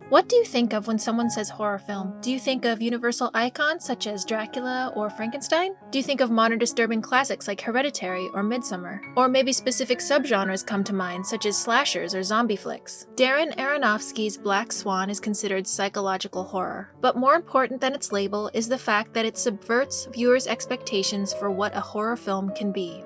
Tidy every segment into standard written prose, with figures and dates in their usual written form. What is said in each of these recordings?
What do you think of when someone says horror film? Do you think of universal icons such as Dracula or Frankenstein? Do you think of modern disturbing classics like Hereditary or Midsommar? Or maybe specific subgenres come to mind such as slashers or zombie flicks? Darren Aronofsky's Black Swan is considered psychological horror, but more important than its label is the fact that it subverts viewers' expectations for what a horror film can be.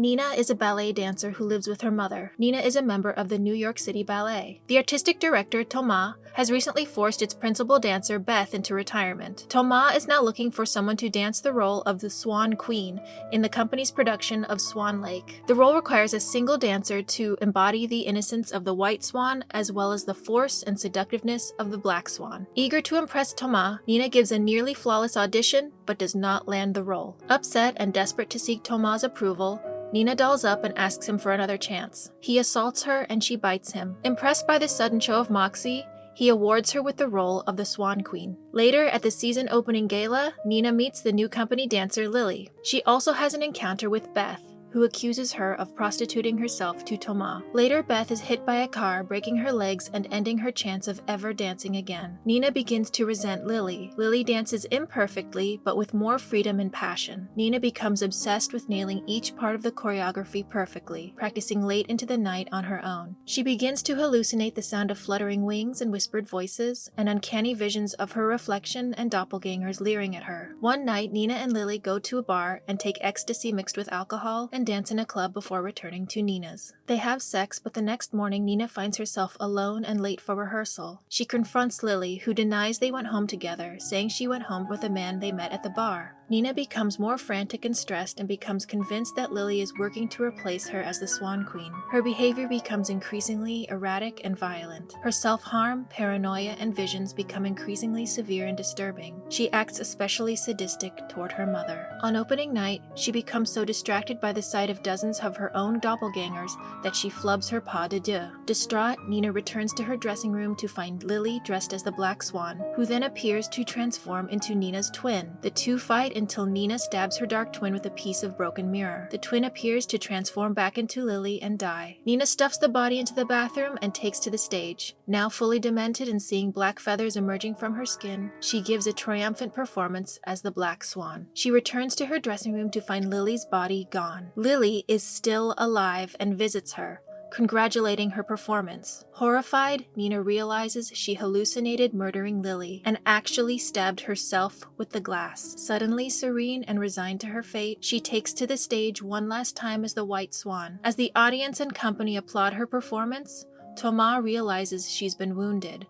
Nina is a ballet dancer who lives with her mother. Nina is a member of the New York City Ballet. The artistic director, Thomas, has recently forced its principal dancer, Beth, into retirement. Thomas is now looking for someone to dance the role of the Swan Queen in the company's production of Swan Lake. The role requires a single dancer to embody the innocence of the white swan as well as the force and seductiveness of the black swan. Eager to impress Thomas, Nina gives a nearly flawless audition but does not land the role. Upset and desperate to seek Thomas' approval, Nina dolls up and asks him for another chance. He assaults her and she bites him. Impressed by this sudden show of moxie, he awards her with the role of the Swan Queen. Later, at the season opening gala, Nina meets the new company dancer Lily. She also has an encounter with Beth, who accuses her of prostituting herself to Thomas. Later, Beth is hit by a car, breaking her legs and ending her chance of ever dancing again. Nina begins to resent Lily. Lily dances imperfectly, but with more freedom and passion. Nina becomes obsessed with nailing each part of the choreography perfectly, practicing late into the night on her own. She begins to hallucinate the sound of fluttering wings and whispered voices, and uncanny visions of her reflection and doppelgangers leering at her. One night, Nina and Lily go to a bar and take ecstasy mixed with alcohol and dance in a club before returning to Nina's. They have sex, but the next morning Nina finds herself alone and late for rehearsal. She confronts Lily, who denies they went home together, saying she went home with a man they met at the bar. Nina becomes more frantic and stressed and becomes convinced that Lily is working to replace her as the Swan Queen. Her behavior becomes increasingly erratic and violent. Her self-harm, paranoia, and visions become increasingly severe and disturbing. She acts especially sadistic toward her mother. On opening night, she becomes so distracted by the sight of dozens of her own doppelgangers that she flubs her pas de deux. Distraught, Nina returns to her dressing room to find Lily dressed as the Black Swan, who then appears to transform into Nina's twin. The two fight until Nina stabs her dark twin with a piece of broken mirror. The twin appears to transform back into Lily and die. Nina stuffs the body into the bathroom and takes to the stage. Now fully demented and seeing black feathers emerging from her skin, she gives a triumphant performance as the Black Swan. She returns to her dressing room to find Lily's body gone. Lily is still alive and visits her, congratulating her performance. Horrified, Nina realizes she hallucinated murdering Lily and actually stabbed herself with the glass. Suddenly serene and resigned to her fate, she takes to the stage one last time as the White Swan. As the audience and company applaud her performance, Thomas realizes she's been wounded.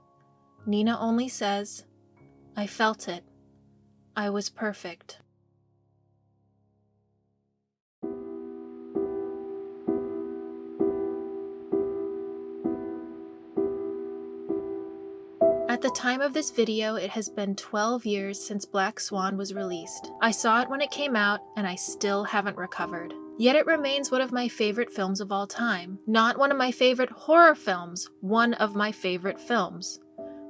Nina only says, "I felt it. I was perfect." At the time of this video, it has been 12 years since Black Swan was released. I saw it when it came out, and I still haven't recovered. Yet it remains one of my favorite films of all time. Not one of my favorite horror films, one of my favorite films.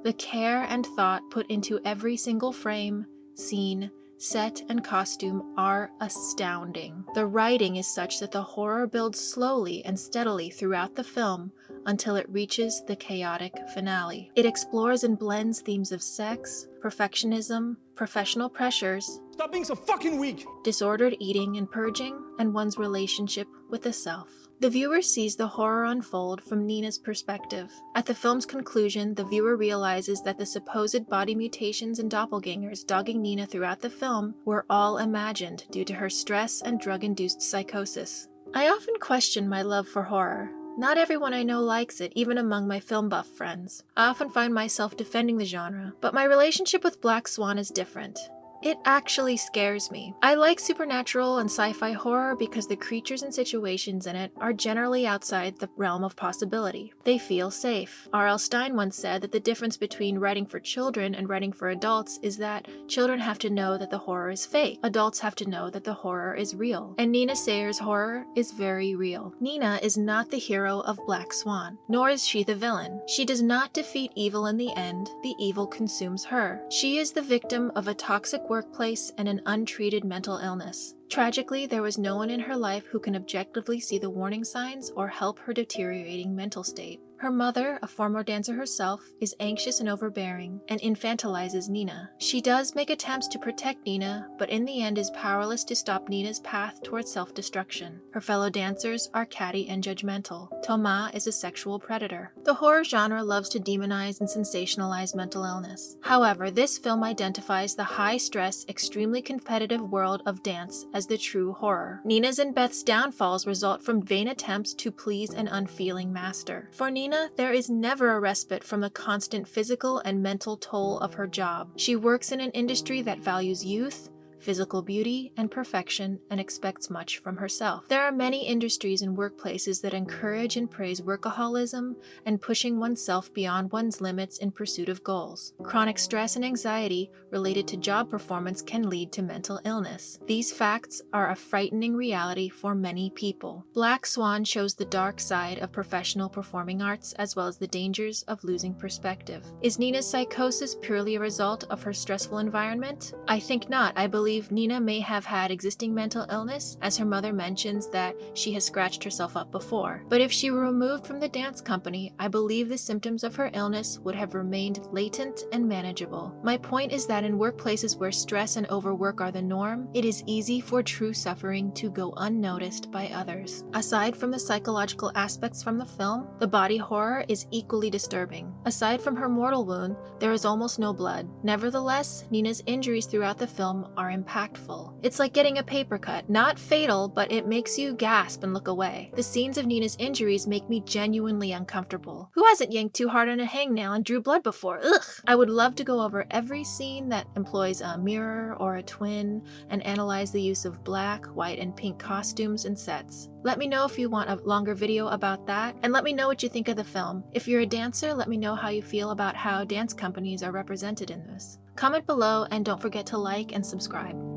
The care and thought put into every single frame, scene, set, and costume are astounding. The writing is such that the horror builds slowly and steadily throughout the film until it reaches the chaotic finale. It explores and blends themes of sex, perfectionism, professional pressures, Stop being so fucking weak! disordered eating and purging, and one's relationship with the self. The viewer sees the horror unfold from Nina's perspective. At the film's conclusion, the viewer realizes that the supposed body mutations and doppelgangers dogging Nina throughout the film were all imagined due to her stress and drug-induced psychosis. I often question my love for horror. Not everyone I know likes it, even among my film buff friends. I often find myself defending the genre, but my relationship with Black Swan is different. It actually scares me. I like supernatural and sci-fi horror because the creatures and situations in it are generally outside the realm of possibility. They feel safe. R.L. Stine once said that the difference between writing for children and writing for adults is that children have to know that the horror is fake. Adults have to know that the horror is real. And Nina Sayer's horror is very real. Nina is not the hero of Black Swan, nor is she the villain. She does not defeat evil in the end. The evil consumes her. She is the victim of a toxic workplace and an untreated mental illness. Tragically, there was no one in her life who can objectively see the warning signs or help her deteriorating mental state. Her mother, a former dancer herself, is anxious and overbearing and infantilizes Nina. She does make attempts to protect Nina, but in the end is powerless to stop Nina's path towards self-destruction. Her fellow dancers are catty and judgmental. Thomas is a sexual predator. The horror genre loves to demonize and sensationalize mental illness. However, this film identifies the high-stress, extremely competitive world of dance as the true horror. Nina's and Beth's downfalls result from vain attempts to please an unfeeling master. For Nina, there is never a respite from the constant physical and mental toll of her job. She works in an industry that values youth, physical beauty, and perfection, and expects much from herself. There are many industries and workplaces that encourage and praise workaholism and pushing oneself beyond one's limits in pursuit of goals. Chronic stress and anxiety related to job performance can lead to mental illness. These facts are a frightening reality for many people. Black Swan shows the dark side of professional performing arts as well as the dangers of losing perspective. Is Nina's psychosis purely a result of her stressful environment? I think not. I believe Nina may have had existing mental illness, as her mother mentions that she has scratched herself up before. But if she were removed from the dance company, I believe the symptoms of her illness would have remained latent and manageable. My point is that in workplaces where stress and overwork are the norm, it is easy for true suffering to go unnoticed by others. Aside from the psychological aspects from the film, the body horror is equally disturbing. Aside from her mortal wound, there is almost no blood. Nevertheless, Nina's injuries throughout the film are impactful. It's like getting a paper cut. Not fatal, but it makes you gasp and look away. The scenes of Nina's injuries make me genuinely uncomfortable. Who hasn't yanked too hard on a hangnail and drew blood before? Ugh! I would love to go over every scene that employs a mirror or a twin and analyze the use of black, white, and pink costumes and sets. Let me know if you want a longer video about that, and let me know what you think of the film. If you're a dancer, let me know how you feel about how dance companies are represented in this. Comment below and don't forget to like and subscribe.